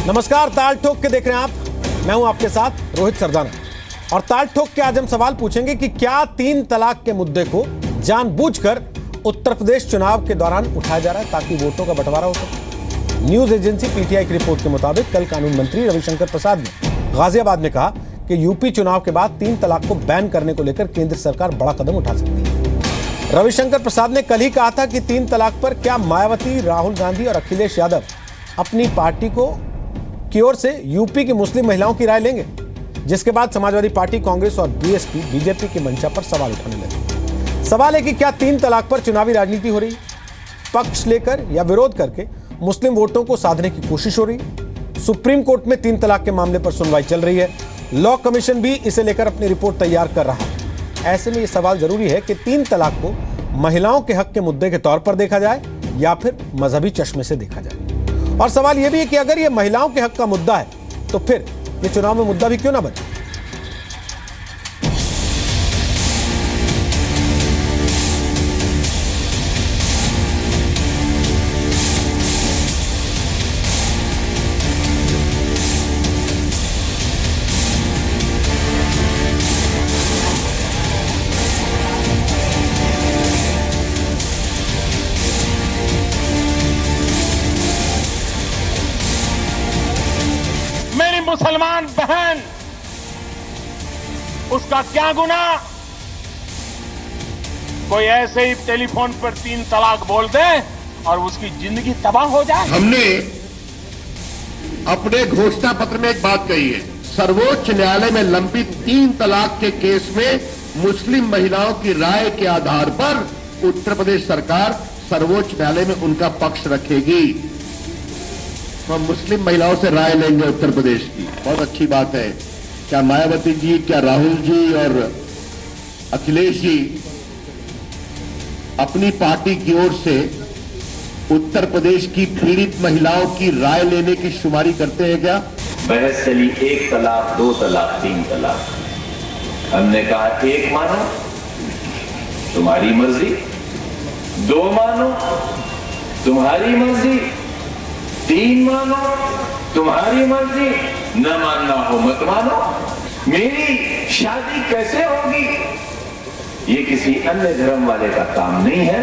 नमस्कार, ताल ठोक के देख रहे हैं आप। मैं हूं आपके साथ रोहित सरदाना। और ताल ठोक के आज हम सवाल पूछेंगे कि क्या 3 तलाक के मुद्दे को जानबूझकर उत्तर प्रदेश चुनाव के दौरान उठाया जा रहा है ताकि वोटों का बंटवारा हो सके। न्यूज एजेंसी पीटीआई की रिपोर्ट के मुताबिक कल कानून मंत्री रविशंकर प्रसाद ने गाजियाबाद में कहा कि यूपी चुनाव के बाद 3 तलाक को बैन करने को लेकर केंद्र सरकार बड़ा कदम उठा सकती है। रविशंकर प्रसाद ने कल ही कहा था कि 3 तलाक पर क्या मायावती, राहुल गांधी और अखिलेश यादव अपनी पार्टी की ओर से यूपी की मुस्लिम महिलाओं की राय लेंगे, जिसके बाद समाजवादी पार्टी, कांग्रेस और बीजेपी की मंशा पर सवाल उठाने लगे। सवाल है कि क्या 3 तलाक पर चुनावी राजनीति हो रही, पक्ष लेकर या विरोध करके मुस्लिम वोटों को साधने की कोशिश हो रही। सुप्रीम कोर्ट में 3 तलाक के मामले पर सुनवाई चल रही है। लॉ कमीशन भी इसे लेकर अपनी रिपोर्ट तैयार कर रहा है। ऐसे में यह सवाल जरूरी है कि 3 तलाक को महिलाओं के हक के मुद्दे के तौर पर देखा जाए या फिर मजहबी चश्मे से देखा जाए। और सवाल यह भी है कि अगर यह महिलाओं के हक का मुद्दा है तो फिर यह चुनाव में मुद्दा भी क्यों ना बने। मुसलमान बहन, उसका क्या गुनाह? कोई ऐसे ही टेलीफोन पर 3 तलाक बोल दे और उसकी जिंदगी तबाह हो जाए। हमने अपने घोषणा पत्र में एक बात कही है, सर्वोच्च न्यायालय में लंबित 3 तलाक के केस में मुस्लिम महिलाओं की राय के आधार पर उत्तर प्रदेश सरकार सर्वोच्च न्यायालय में उनका पक्ष रखेगी। हम मुस्लिम महिलाओं से राय लेंगे उत्तर प्रदेश की। बहुत अच्छी बात है। क्या मायावती जी, क्या राहुल जी और अखिलेश जी अपनी पार्टी की ओर से उत्तर प्रदेश की पीड़ित महिलाओं की राय लेने की शुमारी करते हैं क्या? बहस चली 1 तलाक, 2 तलाक, 3 तलाक। हमने कहा 1 मानो, तुम्हारी मर्जी, 2 मानो, तुम्हारी मर्जी, 3 मानो, तुम्हारी मर्जी, न मानना हो मत मानो। मेरी शादी कैसे होगी? ये किसी अन्य धर्म वाले का काम नहीं है।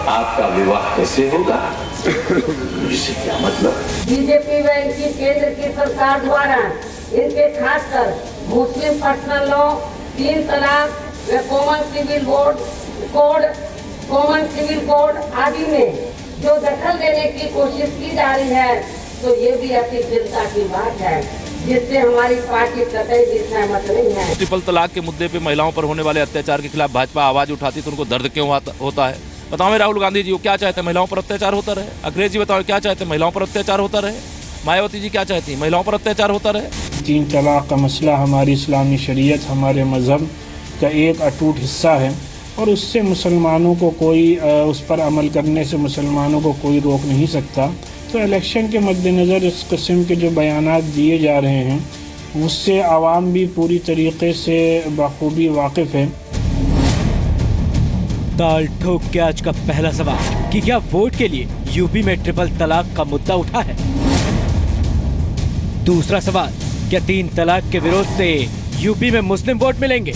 आपका विवाह कैसे होगा? इससे क्या मतलब? बीजेपी व इनकी केंद्र की सरकार द्वारा इनके खासकर मुस्लिम पर्सनल लॉ, 3 तलाक व कॉमन सिविल कोड आदि में जो दखल देने की कोशिश की जा रही है, तो ये भी अति चिंता की बात है, जिससे हमारी पार्टी कतई भी सहमत नहीं है। ट्रिपल तलाक के मुद्दे पे महिलाओं पर होने वाले अत्याचार के खिलाफ भाजपा आवाज उठाती तो उनको दर्द क्यों होता है? बताओ राहुल गांधी जी, वो क्या चाहते हैं? महिलाओं पर अत्याचार होता रहे। अखिलेश जी बताओ क्या चाहते हैं? महिलाओं पर अत्याचार होता रहे। मायावती जी क्या चाहती है? महिलाओं पर अत्याचार होता रहे। 3 तलाक का मसला हमारी इस्लामी शरीयत, हमारे मजहब का एक अटूट हिस्सा है और उससे मुसलमानों को कोई उस पर अमल करने से मुसलमानों को कोई रोक नहीं सकता। तो इलेक्शन के मद्देनज़र इस किस्म के जो बयानात दिए जा रहे हैं उससे आवाम भी पूरी तरीके से बखूबी वाकिफ़ है। ताल ठोक के आज का पहला सवाल कि क्या वोट के लिए यूपी में ट्रिपल तलाक का मुद्दा उठा है। दूसरा सवाल, क्या 3 तलाक के विरोध से यूपी में मुस्लिम वोट मिलेंगे।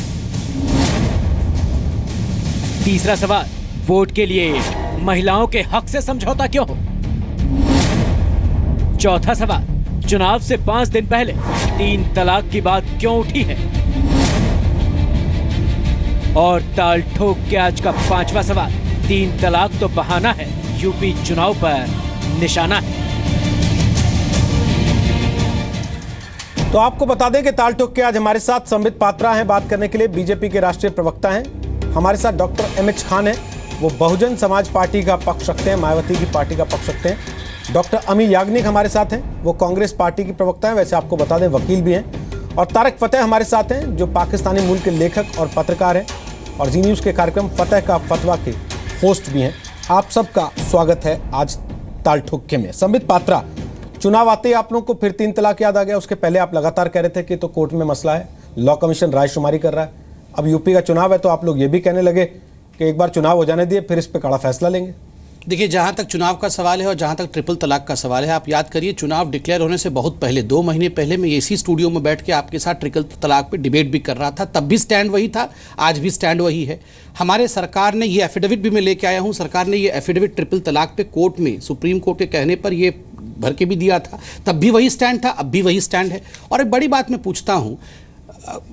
तीसरा सवाल, वोट के लिए महिलाओं के हक से समझौता क्यों हो। चौथा सवाल, चुनाव से 5 दिन पहले 3 तलाक की बात क्यों उठी है। और ताल ठोक के आज का 5वां सवाल, 3 तलाक तो बहाना है, यूपी चुनाव पर निशाना है। तो आपको बता दें कि ताल ठोक के आज हमारे साथ संबित पात्रा हैं बात करने के लिए। बीजेपी के राष्ट्रीय प्रवक्ता हैं। हमारे साथ डॉक्टर एमएच खान हैं, वो बहुजन समाज पार्टी का पक्ष रखते हैं, मायावती की पार्टी का पक्ष रखते हैं। डॉक्टर अमी याग्निक हमारे साथ हैं, वो कांग्रेस पार्टी की प्रवक्ता हैं, वैसे आपको बता दें वकील भी हैं। और तारिक फतेह हमारे साथ हैं, जो पाकिस्तानी मूल के लेखक और पत्रकार हैं और जी न्यूज़ के कार्यक्रम फतेह का फतवा के होस्ट भी हैं। आप सबका स्वागत है आज ताल ठोक में। संबित पात्रा, चुनाव आते ही आप लोगों को फिर 3 तलाक याद आ गया। उसके पहले आप लगातार कह रहे थे कि तो कोर्ट में मसला है, लॉ कमीशन रायशुमारी कर रहा है। अब यूपी का चुनाव है तो आप लोग ये भी कहने लगे कि एक बार चुनाव हो जाने दिए फिर इस पे कड़ा फैसला लेंगे। देखिए, जहाँ तक चुनाव का सवाल है और जहाँ तक ट्रिपल तलाक का सवाल है, आप याद करिए चुनाव डिक्लेयर होने से बहुत पहले 2 महीने पहले मैं इसी स्टूडियो में बैठ के आपके साथ ट्रिपल तलाक पे डिबेट भी कर रहा था। तब भी स्टैंड वही था, आज भी स्टैंड वही है। हमारे सरकार ने ये एफिडेविट भी मैं लेके आया हूँ, सरकार ने ये एफिडेविट ट्रिपल तलाक पे कोर्ट में सुप्रीम कोर्ट के कहने पर ये भर के भी दिया था। तब भी वही स्टैंड था, अब भी वही स्टैंड है। और एक बड़ी बात मैं पूछता हूँ,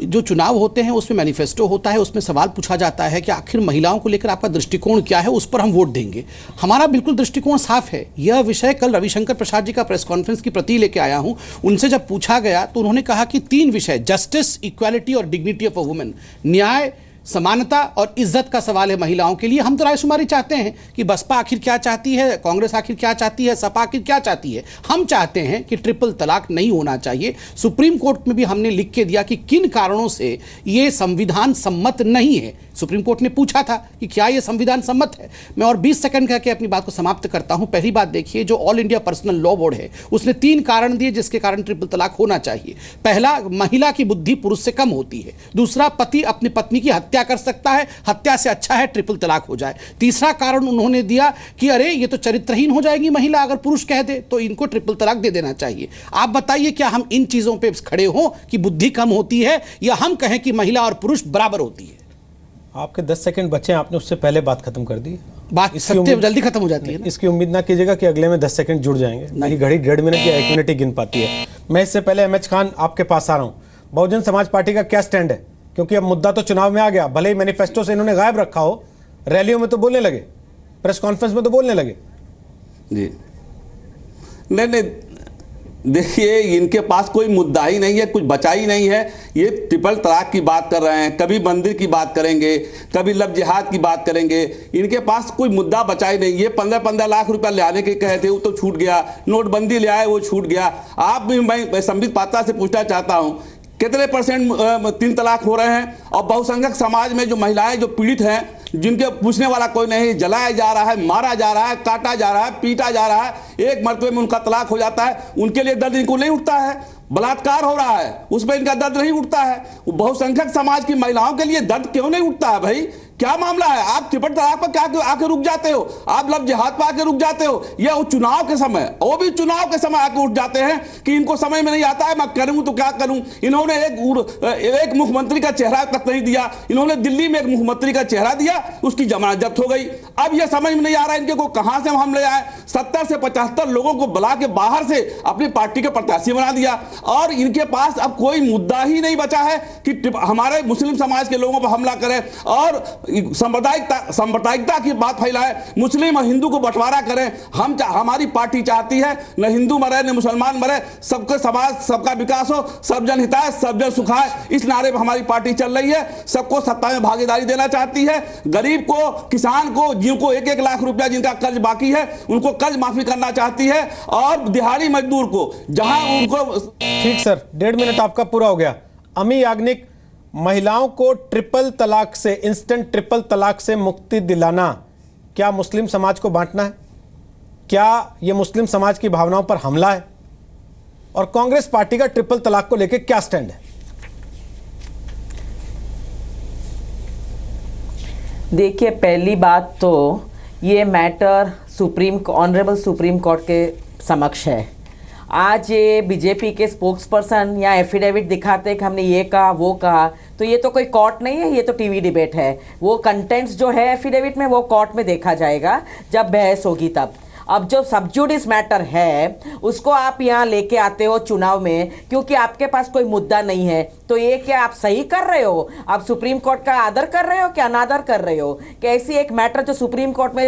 जो चुनाव होते हैं उसमें मैनिफेस्टो होता है, उसमें सवाल पूछा जाता है कि आखिर महिलाओं को लेकर आपका दृष्टिकोण क्या है, उस पर हम वोट देंगे। हमारा बिल्कुल दृष्टिकोण साफ है। यह विषय कल रविशंकर प्रसाद जी का प्रेस कॉन्फ्रेंस की प्रति लेके आया हूं। उनसे जब पूछा गया तो उन्होंने कहा कि 3 विषय, जस्टिस, इक्वालिटी और डिग्निटी ऑफ अ वुमेन, न्याय, समानता और इज्जत का सवाल है महिलाओं के लिए। हम तो रायशुमारी चाहते हैं कि बसपा आखिर क्या चाहती है, कांग्रेस आखिर क्या चाहती है, सपा आखिर क्या चाहती है। हम चाहते हैं कि ट्रिपल तलाक नहीं होना चाहिए। सुप्रीम कोर्ट में भी हमने लिख के दिया कि किन कारणों से ये संविधान सम्मत नहीं है। सुप्रीम कोर्ट ने पूछा था कि क्या ये संविधान सम्मत है। मैं और 20 सेकंड कह के अपनी बात को समाप्त करता हूं। पहली बात देखिए, जो all India personal law board है उसने 3 कारण दिए जिसके कारण ट्रिपल तलाक होना चाहिए। पहला, महिला की बुद्धि पुरुष से कम होती है। दूसरा, पति अपनी पत्नी की हत्या कर सकता है, हत्या से अच्छा है ट्रिपल तलाक हो जाए। तीसरा कारण उन्होंने दिया कि अरे ये तो चरित्रहीन हो जाएगी महिला अगर पुरुष कह दे, तो इनको ट्रिपल तलाक दे देना चाहिए। आप बताइए, क्या हम इन चीजों पे खड़े हों कि बुद्धि कम होती है, या हम कहें कि महिला और पुरुष बराबर होती है? आपके 10 सेकंड बचे हैं, आपने उससे पहले बात खत्म कर दी। बात सत्य जल्दी खत्म हो जाती है ना? इसकी उम्मीद ना कीजिएगा कि अगले में 10 सेकंड जुड़ जाएंगे। मेरी घड़ी 1.5 मिनट या 1 मिनट ही गिन पाती है। मैं इससे पहले एमएच खान आपके पास आ रहा हूं। बहुजन समाज पार्टी का क्या स्टैंड है? क्योंकि अब मुद्दा तो चुनाव में आ गया, भले ही मैनिफेस्टो से इन्होंने गायब रखा हो, रैलियों में तो बोलने लगे, प्रेस कॉन्फ्रेंस में तो बोलने लगे। जी नहीं, देखिए, इनके पास कोई मुद्दा ही नहीं है, कुछ बचा ही नहीं है। ये ट्रिपल तलाक की बात कर रहे हैं, कभी मंदिर की बात करेंगे, कभी लव जिहाद की बात करेंगे। इनके पास कोई मुद्दा बचा ही नहीं। ये 15-15 लाख रुपया ले आने के कहे थे, वो तो छूट गया। नोटबंदी ले आए, वो छूट गया। आप भी, मैं संबित पात्रा से पूछना चाहता हूं, कितने % 3 तलाक हो रहे हैं? और बहुसंख्यक समाज में जो महिलाएं जो पीड़ित हैं, जिनके पूछने वाला कोई नहीं, जलाया जा रहा है, मारा जा रहा है, काटा जा रहा है, पीटा जा रहा है, एक मरतबे में उनका तलाक हो जाता है, उनके लिए दर्द इनको नहीं उठता है। बलात्कार हो रहा है, उसमें इनका दर्द नहीं उठता है। बहुसंख्यक समाज की महिलाओं के लिए दर्द क्यों नहीं उठता है भाई? क्या मामला है? आप ट्रिपल तलाक पर क्या आके रुक जाते हो? आप लव जिहाद पर आके रुक जाते हो? या वो चुनाव के समय, वो भी चुनाव के समय आके उठ जाते हैं कि इनको समझ में नहीं आता है, मैं करूं तो क्या करूं। इन्होंने एक मुख्यमंत्री का चेहरा तक नहीं दिया। इन्होंने दिल्ली में एक मुख्यमंत्री का चेहरा दिया, उसकी जमानत जब्त हो गई। अब यह समझ में नहीं आ रहा है इनके को कहां से हम ले आए। 70 से 75 लोगों को बुला के बाहर से अपनी पार्टी के प्रत्याशी बना दिया, और इनके पास अब कोई मुद्दा ही नहीं बचा है कि हमारे मुस्लिम समाज के लोगों पर हमला करें और सांप्रदायिकता की बात फैलाए, मुस्लिम और हिंदू को बंटवारा करें। हमारी पार्टी चाहती है न हिंदू मरे न मुसलमान मरे, सबके समाज, सबका विकास हो, सब जन हिताय, सब जन सुखाय। इस नारे पर हमारी पार्टी चल रही है। सबको सत्ता में भागीदारी देना चाहती है। गरीब को, किसान को, जिनको 1-1 लाख रुपया जिनका कर्ज बाकी है, उनको कर्ज माफी करना चाहती है। और दिहाड़ी मजदूर को जहां उनको। ठीक सर, 1.5 मिनट आपका पूरा हो गया। अमी याग्निक, महिलाओं को ट्रिपल तलाक से, इंस्टेंट ट्रिपल तलाक से मुक्ति दिलाना क्या मुस्लिम समाज को बांटना है? क्या यह मुस्लिम समाज की भावनाओं पर हमला है? और कांग्रेस पार्टी का ट्रिपल तलाक को लेकर क्या स्टैंड है? देखिए, पहली बात तो ये मैटर ऑनरेबल सुप्रीम कोर्ट के समक्ष है। आज ये बीजेपी के स्पोक्सपर्सन या एफिडेविट दिखाते हैं कि हमने ये कहा वो कहा, तो ये तो कोई कोर्ट नहीं है, ये तो टीवी डिबेट है। वो कंटेंट्स जो है एफिडेविट में वो कोर्ट में देखा जाएगा जब बहस होगी तब। अब जो सबजुडिस मैटर है उसको आप यहाँ लेके आते हो चुनाव में, क्योंकि आपके पास कोई मुद्दा नहीं है। तो ये क्या आप सही कर रहे हो? आप सुप्रीम कोर्ट का आदर कर रहे हो कि अनादर कर रहे हो? कि ऐसी एक मैटर जो सुप्रीम कोर्ट में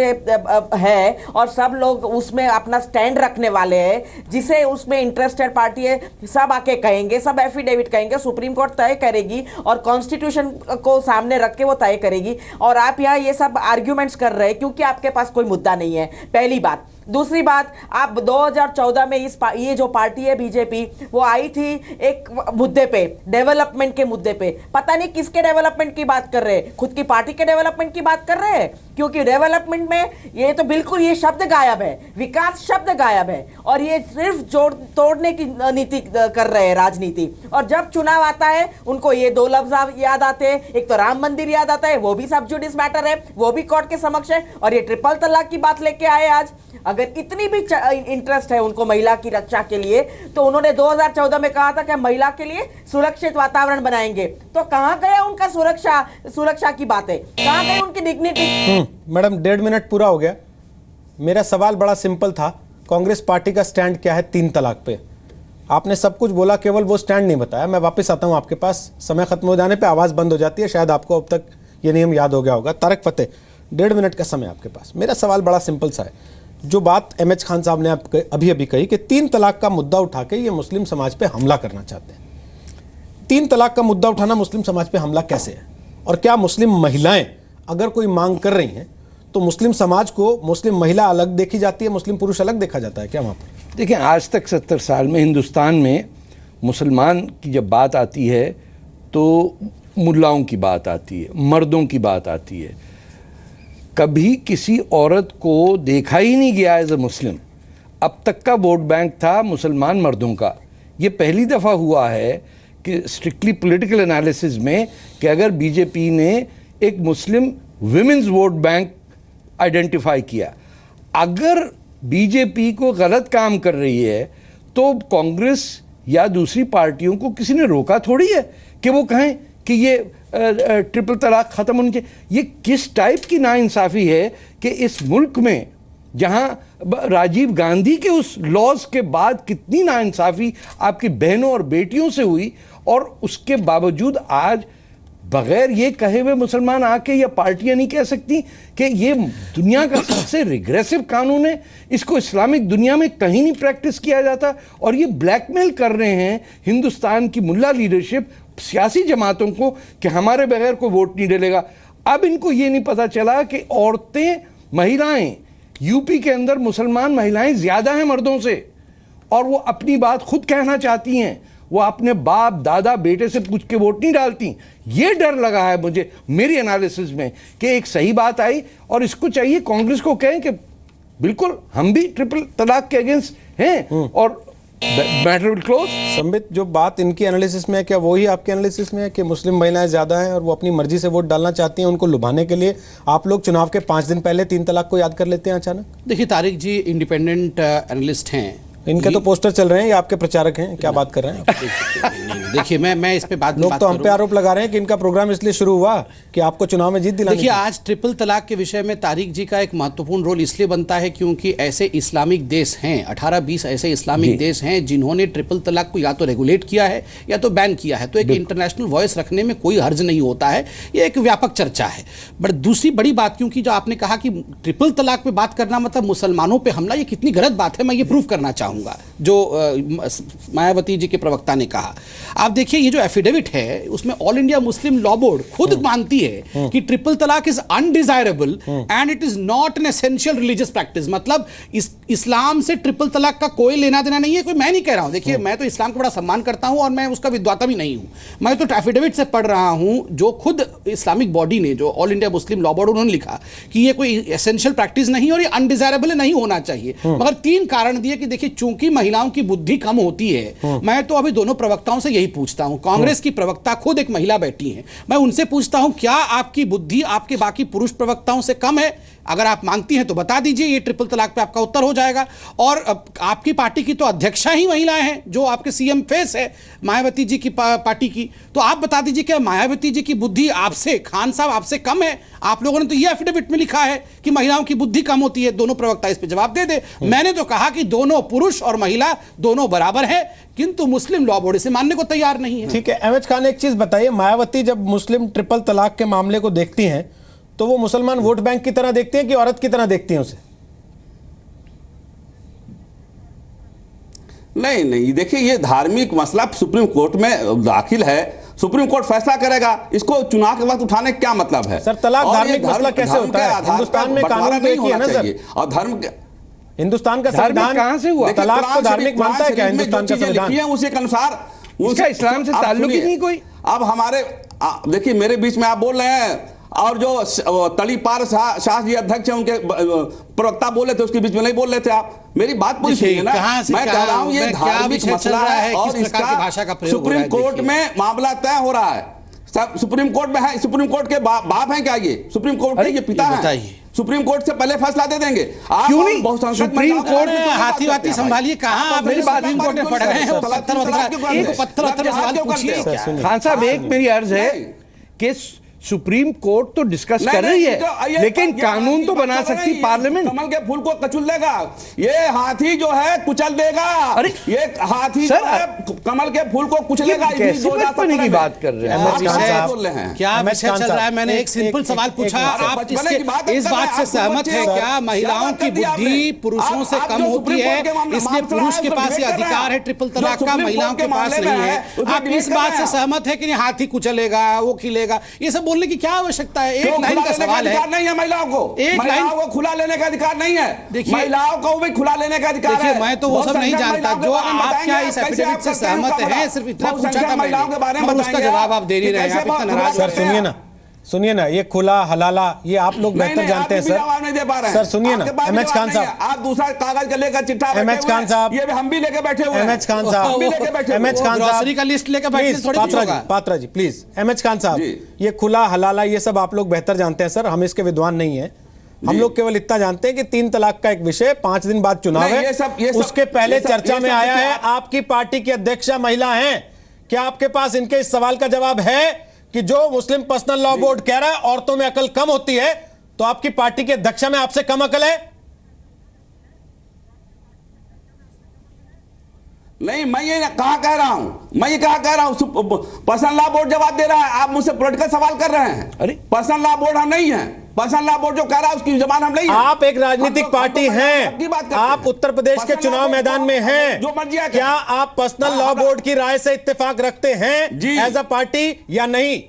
है और सब लोग उसमें अपना स्टैंड रखने वाले हैं, जिसे उसमें इंटरेस्टेड पार्टी है, सब आके कहेंगे, सब एफिडेविट कहेंगे, सुप्रीम कोर्ट तय करेगी और कॉन्स्टिट्यूशन को सामने रख के वो तय करेगी। और आप यहाँ ये सब आर्ग्यूमेंट्स कर रहे हैं क्योंकि आपके पास कोई मुद्दा नहीं है। पहली बात। दूसरी बात, आप 2014 में ये जो पार्टी है बीजेपी, वो आई थी एक मुद्दे पे, डेवलपमेंट के मुद्दे पे। पता नहीं किसके डेवलपमेंट की बात कर रहे हैं, खुद की पार्टी के डेवलपमेंट की बात कर रहे हैं, क्योंकि डेवलपमेंट में ये तो बिल्कुल ये शब्द गायब है, विकास शब्द गायब है, और ये सिर्फ जोड़ तोड़ने की नीति कर रहे हैं, राजनीति। और जब चुनाव आता है उनको ये दो लफ्ज याद आते हैं, एक तो राम मंदिर याद आता है, वो भी सब जुडिस मैटर है, वो भी कोर्ट के समक्ष है, और ये ट्रिपल तलाक की बात लेके आए आज। अगर इतनी भी इंटरेस्ट है उनको महिला की रक्षा के लिए, तो उन्होंने 2014 में कहा था कि महिला के लिए सुरक्षित वातावरण बनाएंगे। तो कहां गया उनका सुरक्षा की बातें, कहां गई उनकी डिग्निटी? मैडम 1.5 मिनट पूरा हो गया। मेरा सवाल बड़ा सिंपल था, कांग्रेस पार्टी का स्टैंड क्या है 3 तलाक पे? आपने सब कुछ बोला, केवल वो स्टैंड नहीं बताया। मैं वापस आता हूं आपके पास, समय खत्म हो जाने पे आवाज़ बंद हो जाती है, शायद आपको अब तक ये नियम याद हो गया होगा। तारक फतेह, 1.5 मिनट का समय आपके पास। मेरा सवाल बड़ा सिंपल सा है, जो बात MH खान साहब ने अभी कही कि 3 तलाक का मुद्दा उठा के ये मुस्लिम समाज पे हमला करना चाहते हैं। 3 तलाक का मुद्दा उठाना मुस्लिम समाज पे हमला कैसे है? और क्या मुस्लिम महिलाएं अगर कोई मांग कर रही हैं तो मुस्लिम समाज को मुस्लिम महिला अलग देखी जाती है, मुस्लिम पुरुष अलग देखा जाता है क्या वहाँ पर? देखिए, आज तक 70 साल में हिंदुस्तान में मुसलमान की जब बात आती है तो मुल्लाओं की बात आती है, मर्दों की बात आती है। कभी किसी औरत को देखा ही नहीं गया एज ए मुस्लिम। अब तक का वोट बैंक था मुसलमान मर्दों का। ये पहली दफ़ा हुआ है कि स्ट्रिक्टली पॉलिटिकल एनालिसिस में कि अगर बीजेपी ने एक मुस्लिम विमेंस वोट बैंक आइडेंटिफाई किया। अगर बीजेपी को गलत काम कर रही है तो कांग्रेस या दूसरी पार्टियों को किसी ने रोका थोड़ी है कि वो कहें कि ये ट्रिपल तलाक ख़त्म होनी चाहिए। ये किस टाइप की नाइंसाफ़ी है कि इस मुल्क में जहां राजीव गांधी के उस लॉज के बाद कितनी नाइंसाफ़ी आपकी बहनों और बेटियों से हुई, और उसके बावजूद आज बगैर ये कहे हुए मुसलमान आके या पार्टियां नहीं कह सकती कि ये दुनिया का सबसे रिग्रेसिव कानून है, इसको इस्लामिक दुनिया में कहीं नहीं प्रैक्टिस किया जाता। और ये ब्लैकमेल कर रहे हैं हिंदुस्तान की मुल्ला लीडरशिप सियासी जमातों को कि हमारे बगैर कोई वोट नहीं डलेगा। अब इनको ये नहीं पता चला कि औरतें, महिलाएं, यूपी के अंदर मुसलमान महिलाएं ज़्यादा हैं मर्दों से, और वो अपनी बात खुद कहना चाहती हैं। वो अपने बाप, दादा, बेटे से पूछ के वोट नहीं डालती। ये डर लगा है मुझे मेरी एनालिसिस में कि एक सही बात आई, और इसको चाहिए कांग्रेस को कहें कि बिल्कुल हम भी ट्रिपल तलाक के अगेंस्ट हैं और मैटर विल क्लोज। संबित, जो बात इनकी एनालिसिस में है, क्या वही आपके एनालिसिस में है कि मुस्लिम महिलाएं ज़्यादा हैं और वो अपनी मर्जी से वोट डालना चाहती हैं? उनको लुभाने के लिए आप लोग चुनाव के 5 दिन पहले 3 तलाक को याद कर लेते हैं अचानक? देखिए तारिक जी इंडिपेंडेंट एनालिस्ट हैं, इनके तो पोस्टर चल रहे हैं, ये आपके प्रचारक हैं, क्या बात कर रहे हैं? देखिए मैं इस पे बात लोग तो हम पे आरोप लगा रहे हैं कि इनका प्रोग्राम इसलिए शुरू हुआ कि आपको चुनाव में जीत दिलानी। देखिए आज ट्रिपल तलाक के विषय में तारिक जी का एक महत्वपूर्ण रोल इसलिए बनता है क्योंकि ऐसे इस्लामिक देश हैं, 18-20 ऐसे इस्लामिक देश हैं जिन्होंने ट्रिपल तलाक को या तो रेगुलेट किया है या तो बैन किया है। तो एक इंटरनेशनल वॉइस रखने में कोई हर्ज नहीं होता है, ये एक व्यापक चर्चा है। बट दूसरी बड़ी बात, क्योंकि जो आपने कहा कि ट्रिपल तलाक पे बात करना मतलब मुसलमानों पे हमला, ये कितनी गलत बात है, मैं ये प्रूव करना चाहूँगा जो मायावती जी के प्रवक्ता ने कहा। आप देखिए ये जो एफिडेविट है उसमें all India Muslim law board खुद मानती है कि ट्रिपल तलाक is undesirable and it is not an essential religious practice. मतलब इस्लाम से ट्रिपल तलाक का कोई लेना देना नहीं है। कोई मैं नहीं कह रहा हूं, देखिए मैं तो इस्लाम को बड़ा सम्मान करता हूं और मैं उसका विद्वाता भी नहीं हूं, मैं तो एफिडेविट से पढ़ रहा हूं जो खुद इस्लामिक बॉडी ने, जो all India Muslim law board, उन्होंने लिखा कि ये कोई एसेंशियल प्रैक्टिस नहीं और ये अनडिजायरेबल नहीं होना चाहिए। मगर 3 कारण दिए कि देखिए चूंकि महिलाओं की बुद्धि कम होती है। मैं तो अभी दोनों प्रवक्ताओं से यही पूछता हूं, कांग्रेस की प्रवक्ता खुद एक महिला बैठी हैं, मैं उनसे पूछता हूं क्या आपकी बुद्धि आपके बाकी पुरुष प्रवक्ताओं से कम है? अगर आप मानती हैं तो बता दीजिए, ये ट्रिपल तलाक पे आपका उत्तर हो जाएगा। और आपकी पार्टी की तो अध्यक्षा ही महिलाएं हैं, जो आपके सीएम फेस है मायावती जी की पार्टी की, तो आप बता दीजिए क्या मायावती जी की बुद्धि आपसे, खान साहब आपसे कम है? आप लोगों ने तो ये एफिडेविट में लिखा है कि महिलाओं की बुद्धि कम होती है। दोनों प्रवक्ता इस पे जवाब दे दे। मैंने तो कहा कि दोनों पुरुष और महिला दोनों बराबर है, किंतु मुस्लिम लॉ बोर्ड इसे मानने को तैयार नहीं है। ठीक है, एमएच खान एक चीज बताइए, मायावती जब मुस्लिम ट्रिपल तलाक के मामले को देखती हैं तो वो मुसलमान वोट बैंक की तरह देखती हैं कि औरत की तरह देखती हैं उसे? नहीं, देखिए ये धार्मिक मसला सुप्रीम कोर्ट में दाखिल है, सुप्रीम कोर्ट फैसला करेगा। इसको चुनाव के वक्त उठाने क्या मतलब है? सर तलाक धार्मिक मसला कैसे होता है? हिंदुस्तान में कानून तो एक ही है ना सर? और धर्म हिंदुस्तान का धार्मिक संविधान कहां से हुआ? तलाक को धार्मिक मानता है क्या हिंदुस्तान का संविधान? उसी के अनुसार उसका इस्लाम से ताल्लुक ही नहीं कोई। अब हमारे देखिए मेरे बीच में आप बोल रहे हैं, और जो तलीपार शाह जी अध्यक्ष हैं उनके प्रवक्ता बोले थे उसके बीच में नहीं बोल रहे थे आप। मेरी बात पूरी सुनिए ना, मैं कह रहा हूं ये धार्मिक मसला है और इसका सुप्रीम कोर्ट में मामला तय हो रहा है। सुप्रीम कोर्ट में है, सुप्रीम कोर्ट के बाप हैं क्या ये? सुप्रीम कोर्ट के ये पिता हैं। सुप्रीम कोर्ट से पहले फैसला दे देंगे। क्यों नहीं? सुप्रीम कोर्ट में हाथी वाती संभालिए, कहां आप मेरी सुप्रीम कोर्ट में पढ़ रहे हैं? पत्थर सवाल पूछिए। खान साहब एक मेरी अर्ज है कि सुप्रीम कोर्ट तो डिस्कस कर रही है, लेकिन कानून तो बना सकती पार्लियामेंट। कमल के फूल को कचल देगा, ये हाथी जो है कुचल देगा। अरे ये हाथी जो है कमल के फूल को कुचलेगा। कैसे बचपने की बात कर रहे हैं? क्या विषय चल रहा है? मैंने एक सिंपल सवाल पूछा, आप इस बात से सहमत है क्या महिलाओं की बुद्धि पुरुषों से कम होती है, इसलिए पुरुष के पास ये अधिकार है ट्रिपल तलाक का, महिलाओं के पास नहीं है? आप इस बात से सहमत है कि हाथी कुचलेगा, वो खिलेगा, ये सब बोलने की क्या आवश्यकता है? एक लाइन का सवाल है। नहीं है महिलाओं को, महिलाओं को खुला लेने का अधिकार नहीं है। देखिए महिलाओं को भी खुला लेने का अधिकार है। मैं तो वो सब नहीं जानता, जो आप क्या इस एफिडेविट से सहमत हैं? सिर्फ इतना पूछा था मैंने, और उसका जवाब आप दे नहीं रहे हैं। आप इतना नाराज। सर सुनिए ना, ये खुला हलाला ये आप लोग बेहतर जानते हैं सर। नहीं दे पा रहे हैं सर सुनिए ना, एमएच खान साहब, आप दूसरा कागज का लेकर चिट्ठा एमएच खान साहब, ये हम भी लेके बैठे हुए हैं। एमएच खान साहब, एमएच खान साहब, ग्रोसरी का लिस्ट लेकर बैठे थोड़ी होगा। पात्रा जी प्लीज। एमएच खान साहब, ये खुला हलाला ये सब आप लोग बेहतर जानते हैं सर, हम इसके विद्वान नहीं है। हम लोग केवल इतना जानते हैं कि 3 तलाक का एक विषय 5 दिन बाद चुनाव है, उसके पहले चर्चा में आया है। आपकी पार्टी की अध्यक्षा महिला हैं, क्या आपके पास इनके इस सवाल का जवाब है कि जो मुस्लिम पर्सनल लॉ बोर्ड कह रहा है औरतों में अकल कम होती है, तो आपकी पार्टी के अध्यक्षा में आपसे कम अकल है? नहीं, मैं ये कहा कह रहा हूं, मैं ये कहा कह रहा हूं। पर्सनल लॉ बोर्ड जवाब दे रहा है, आप मुझसे पॉलिटिकल सवाल कर रहे हैं। अरे पर्सनल लॉ बोर्ड हम नहीं है, पर्सनल लॉ बोर्ड जो कह रहा है उसकी जबान हम नहीं है। आप एक राजनीतिक पार्टी हैं, आप उत्तर प्रदेश के चुनाव मैदान में हैं, जो मर्जी है। क्या आप पर्सनल लॉ बोर्ड की राय से इत्तेफाक रखते हैं एज अ पार्टी या नहीं?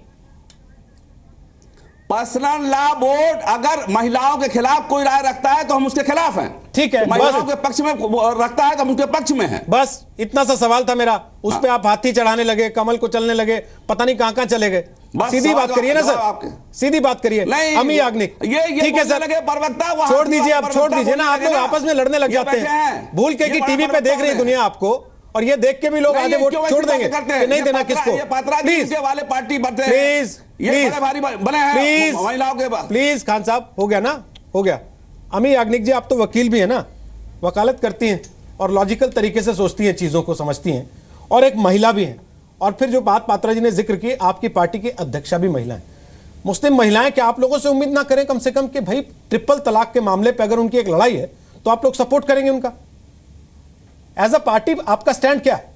पर्सनल लॉ बोर्ड अगर महिलाओं के खिलाफ कोई राय रखता है तो हम उसके खिलाफ हैं। ठीक है, महिलाओं के पक्ष में रखता है तो हम उसके पक्ष में हैं। बस इतना सा सवाल था मेरा, उस पे आप हाथी चढ़ाने लगे, कमल को चलने लगे, पता नहीं कहां कहां चले गए। सीधी बात करिए ना सर, सीधी बात करिए। अमी याग्निक, ठीक है सर, छोड़ दीजिए, आप छोड़ दीजिए ना, आप लोग आपस में लड़ने लग जाते हैं भूल के कि टीवी पे देख रही दुनिया आपको, और ये देख के भी लोग आधे वोट छोड़ देंगे कि नहीं देना किसको। प्लीज वाले पार्टी प्लीज प्लीज खान साहब, हो गया ना, हो गया। अमी याग्निक जी, आप तो वकील भी है ना, वकालत करती हैं और लॉजिकल तरीके से सोचती हैं, चीज़ों को समझती हैं, और एक महिला भी हैं। और फिर जो बात पात्रा जी ने जिक्र की, आपकी पार्टी की अध्यक्षा भी महिला हैं, मुस्लिम महिलाएं, क्या आप लोगों से उम्मीद ना करें कम से कम कि भाई ट्रिपल तलाक के मामले पे अगर उनकी एक लड़ाई है तो आप लोग सपोर्ट करेंगे उनका? एज अ पार्टी आपका स्टैंड क्या है?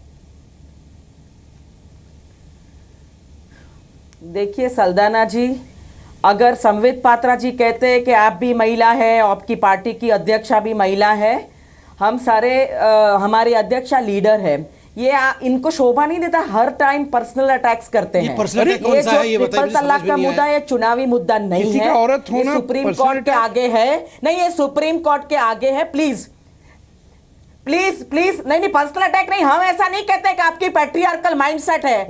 देखिए सल्दाना जी, अगर संवित पात्रा जी कहते हैं कि आप भी महिला है, आपकी पार्टी की अध्यक्षा भी महिला है, हम सारे हमारी अध्यक्षा लीडर है, ये इनको शोभा नहीं देता हर टाइम पर्सनल अटैक्स करते हैं। ये जो ट्रिपल तलाक का मुद्दा है चुनावी मुद्दा नहीं है, ये सुप्रीम कोर्ट के आगे है। नहीं, ये सुप्रीम कोर्ट के आगे है। प्लीज प्लीज प्लीज, नहीं पर्सनल अटैक नहीं, हम ऐसा नहीं कहते कि आपकी पैट्रियार्कल माइंडसेट है।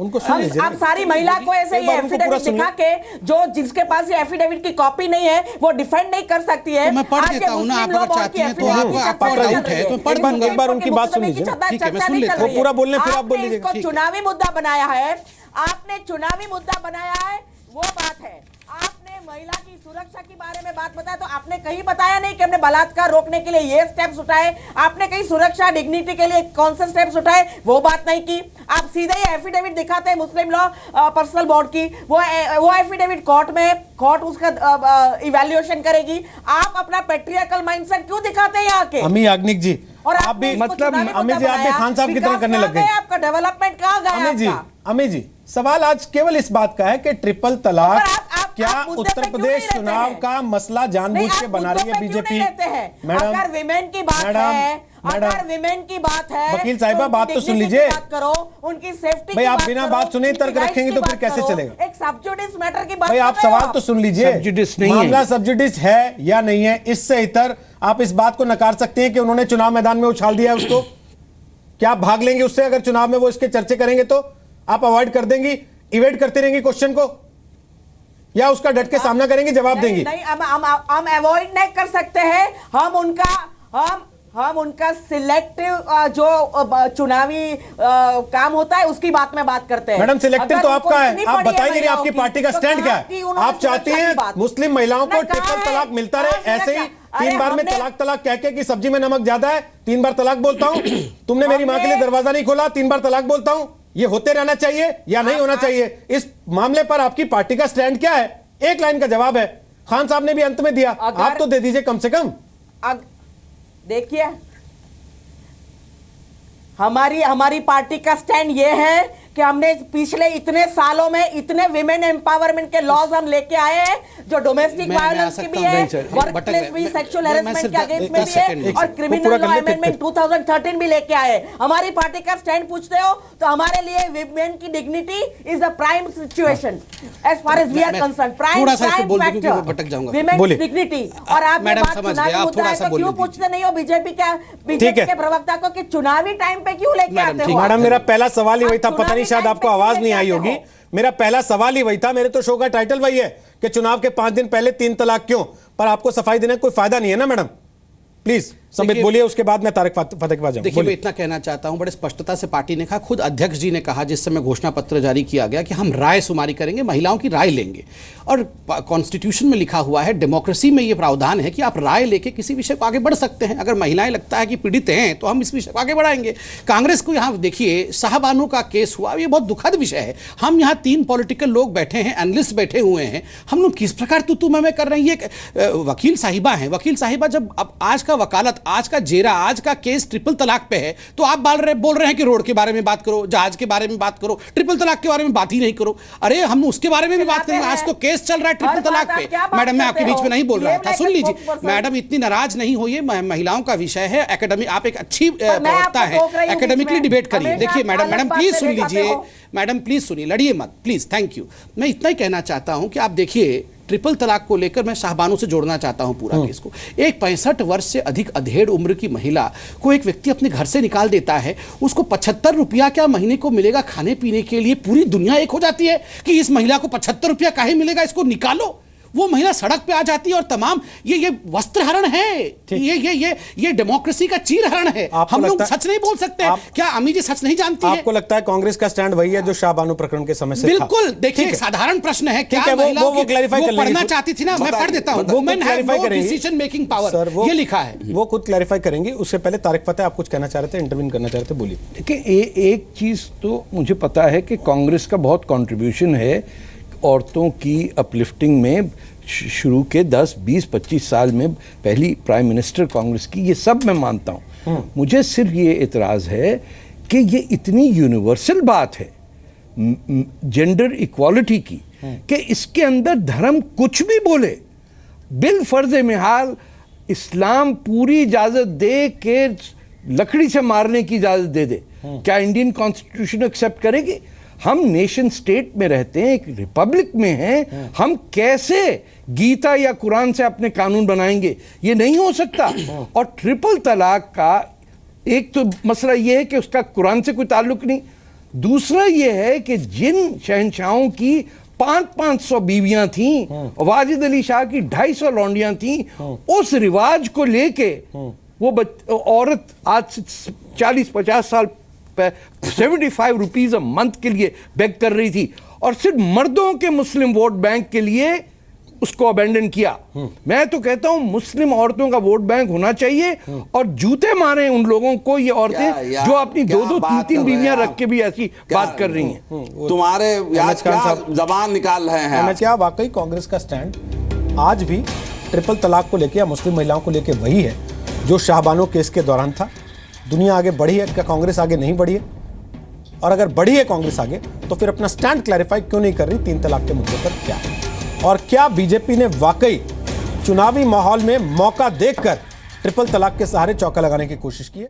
आप सारी महिला को ऐसे ये एफिडेविट दिखा के, जो जिसके पास ये एफिडेविट की कॉपी नहीं है वो डिफेंड नहीं कर सकती है। मैं पढ़ देता हूं ना, आप अगर चाहती हैं तो आपका डाउट है तो पढ़ दूंगा, एक बार उनकी बात सुन लीजिए। ठीक है, मैं सुन लेता हूं, पूरा बोलने फिर आप बोल लीजिए। इसको चुनावी मुद्दा बनाया है, आपने चुनावी मुद्दा बनाया है, वो बात है। आपने महिला की सुरक्षा के बारे में बात बताया, तो आपने कहीं बताया नहीं कि हमने बलात्कार रोकने के लिए ये स्टेप्स उठाए, आपने कहीं सुरक्षा डिग्निटी के लिए कौन से स्टेप्स उठाए, वो बात नहीं की। आप सीधे ही एफिडेविट दिखाते हैं मुस्लिम लॉ पर्सनल बोर्ड की, वो एफिडेविट कोर्ट में, कोर्ट उसका इवैल्यूएशन करेगी। आप अपना पैट्रियार्कल माइंडसेट क्यों दिखाते हैं यहाँ के? अमी याग्निक जी, और आप भी मतलब अमी जी, आप भी खान साहब की तरह करने लग गए। आपका डेवलपमेंट कहाँ गया? अमी जी, सवाल आज केवल इस बात का है कि ट्रिपल तलाक क्या उत्तर प्रदेश चुनाव का मसला जानबूझ के बना रही है बीजेपी? मैडम, अगर विमेन की बात है, अगर विमेन की बात है, वकील साहिबा बात तो सुन लीजिए, करो उनकी सेफ्टी। भाई आप बिना बात सुने तर्क रखेंगे तो फिर कैसे चलेगा? एक सबजुडिस मैटर की बात, भाई आप सवाल तो सुन लीजिए, मामला सबजुडिस है या नहीं है, इससे इतर आप इस बात को नकार सकते हैं कि उन्होंने चुनाव मैदान में उछाल दिया है उसको? क्या आप भाग लेंगे उससे? अगर चुनाव में वो इसके चर्चे करेंगे तो आप अवॉइड कर देंगी, इवेट करते रहेंगे क्वेश्चन को, या उसका डट के सामना करेंगे, जवाब देंगी? नहीं, हम अवॉइड नहीं कर सकते हैं। हम उनका सिलेक्टिव जो चुनावी काम होता है उसकी बात में बात करते हैं। मैडम, सिलेक्टिव तो आपका है, आप बता ही नहीं रहे आपकी पार्टी का स्टैंड क्या है। आप चाहती हैं मुस्लिम महिलाओं को ट्रिपल तलाक मिलता रहे, ऐसे ही 3 बार में तलाक कह के कि सब्जी में नमक ज्यादा है, 3 बार तलाक बोलता हूं, तुमने मेरी मां के लिए दरवाजा नहीं खोला, 3 बार तलाक बोलता हूं। ये होते रहना चाहिए या नहीं होना चाहिए? इस मामले पर आपकी पार्टी का स्टैंड क्या है? एक लाइन का जवाब है, खान साहब ने भी अंत में दिया, आप तो दे दीजिए कम से कम। देखिए, हमारी पार्टी का स्टैंड ये है कि हमने पिछले इतने सालों में इतने विमेन एम्पावरमेंट के लॉज हम लेके आए हैं, जो डोमेस्टिक वायलेंस की भी है, वर्कप्लेस भी, सेक्सुअल हैरेसमेंट के अगेंस्ट में भी है, और क्रिमिनल लॉ अमेंडमेंट 2013 भी लेके आए। हमारी पार्टी का स्टैंड पूछते हो तो हमारे लिए विमेन की dignity is the prime situation as far as we are concerned, prime factor women dignity. और आप ये बात चुनावी मुद्दा है तो क्यों पूछते नहीं हो बीजेपी के प्रवक्ता को कि चुनावी टाइम पे क्यों लेके आते हो? मैडम, मेरा पहला सवाल ही वही था, पता नहीं शायद आपको आवाज नहीं आई होगी। मेरा पहला सवाल ही वही था, मेरे तो शो का टाइटल वही है कि चुनाव के 5 दिन पहले 3 तलाक क्यों, पर आपको सफाई देने का कोई फायदा नहीं है ना मैडम। प्लीज संबित बोलिए, उसके बाद मैं तारिक फतेह के पास जाऊंगा। देखिए, मैं इतना कहना चाहता हूं, बड़े स्पष्टता से पार्टी ने कहा, खुद अध्यक्ष जी ने कहा जिस समय घोषणा पत्र जारी किया गया कि हम राय शुमारी करेंगे, महिलाओं की राय लेंगे। और कॉन्स्टिट्यूशन में लिखा हुआ है, डेमोक्रेसी में यह प्रावधान है कि आप राय लेके किसी विषय को आगे बढ़ सकते हैं। अगर महिलाएं लगता है कि पीड़ित हैं तो हम इस विषय को आगे बढ़ाएंगे। कांग्रेस को यहाँ देखिए, शाहबानो का केस हुआ, ये बहुत दुखद विषय है। हम यहाँ 3 पॉलिटिकल लोग बैठे हैं, एनालिस्ट बैठे हुए हैं, हम लोग किस प्रकार तू मैं कर रहे हैं। ये वकील साहिबा हैं, वकील साहिबा जब अब आज का वकालत, आज का जेरा, आज का केस ट्रिपल तलाक पे है, तो आप बोल रहे हैं कि रोड के बारे में बात करो, जहाज के बारे में बात करो, ट्रिपल तलाक के बारे में बात ही नहीं करो। अरे हम उसके बारे में भी बात करेंगे। आज तो केस चल रहा है ट्रिपल तलाक पे। मैडम, मैं आपके बीच में नहीं बोल रहा था, सुन लीजिए। मैडम, इतनी नाराज नहीं होइए, महिलाओं का विषय है, एकेडमिक, आप एक अच्छी प्रवक्ता है, एकेडमिकली डिबेट करिए। देखिए मैडम प्लीज सुन लीजिए, मैडम प्लीज सुनिए, लड़िए मत प्लीज, थैंक यू। मैं इतना ही कहना चाहता हूं कि आप देखिए, ट्रिपल तलाक को लेकर मैं शाहबानो से जोड़ना चाहता हूं पूरा केस को। एक 65 वर्ष से अधिक अधेड़ उम्र की महिला को एक व्यक्ति अपने घर से निकाल देता है, उसको 75 रुपया क्या महीने को मिलेगा खाने पीने के लिए। पूरी दुनिया एक हो जाती है कि इस महिला को 75 रुपया काहे मिलेगा, इसको निकालो। वो महिला सड़क पे आ जाती है और तमाम ये वस्त्र हरण है, ये डेमोक्रेसी का चीर हरण है। हम लोग सच नहीं बोल सकते। क्या अमी जी सच नहीं जानती है? आपको लगता है कांग्रेस का स्टैंड वही है जो शाहबानो प्रकरण के समय से बिल्कुल। देखिए, साधारण प्रश्न है, क्या महिलाओं वो क्लैरिफाई कर पढ़ना चाहती थी ना, मैं पढ़ देता हूं, women have no decision making power, ये लिखा है। वो खुद क्लैरिफाई करेंगी। उससे पहले तारिक फतेह, आप कुछ कहना चाह रहे थे, इंटरव्यू करना चाह रहे थे, बोलिए। देखिए, एक चीज तो मुझे पता है कि कांग्रेस का बहुत कंट्रीब्यूशन है औरतों की अपलिफ्टिंग में। शुरू के 10, 20, 25 साल में पहली प्राइम मिनिस्टर कांग्रेस की, ये सब मैं मानता हूं। मुझे सिर्फ ये इतराज है कि ये इतनी यूनिवर्सल बात है जेंडर इक्वालिटी की कि इसके अंदर धर्म कुछ भी बोले, बिल फर्ज मिहाल इस्लाम पूरी इजाजत दे के लकड़ी से मारने की इजाजत दे दे, क्या इंडियन कॉन्स्टिट्यूशन एक्सेप्ट करेगी? हम नेशन स्टेट में रहते हैं, एक रिपब्लिक में हैं, हम कैसे गीता या कुरान से अपने कानून बनाएंगे? ये नहीं हो सकता। और ट्रिपल तलाक का एक तो मसला ये है कि उसका कुरान से कोई ताल्लुक नहीं, दूसरा ये है कि जिन शहंशाहों की 500 बीवियां थीं, वाजिद अली शाह की 250 लौंडियां थीं, उस रिवाज को लेके वो औरत आज 40-50 साल 75 रुपीज अ मंथ के लिए बेग कर रही थी, और सिर्फ मर्दों के मुस्लिम वोट बैंक के लिए उसको अबेंडन किया। मैं तो कहता हूं मुस्लिम औरतों का वोट बैंक होना चाहिए, और जूते मारे उन लोगों को ये औरतें जो अपनी 2-2, 3-3 बीवियां रख के भी ऐसी बात कर रही हैं। तुम्हारे जबान निकाल रहे हैं। क्या वाकई कांग्रेस का स्टैंड आज भी ट्रिपल तलाक को लेकर या मुस्लिम महिलाओं को लेकर वही है जो शाहबानो केस के दौरान था? दुनिया आगे बढ़ी है, क्या कांग्रेस आगे नहीं बढ़ी है? और अगर बढ़ी है कांग्रेस आगे, तो फिर अपना स्टैंड क्लैरिफाई क्यों नहीं कर रही 3 तलाक के मुद्दे पर? क्या और क्या बीजेपी ने वाकई चुनावी माहौल में मौका देखकर ट्रिपल तलाक के सहारे चौका लगाने की कोशिश की है?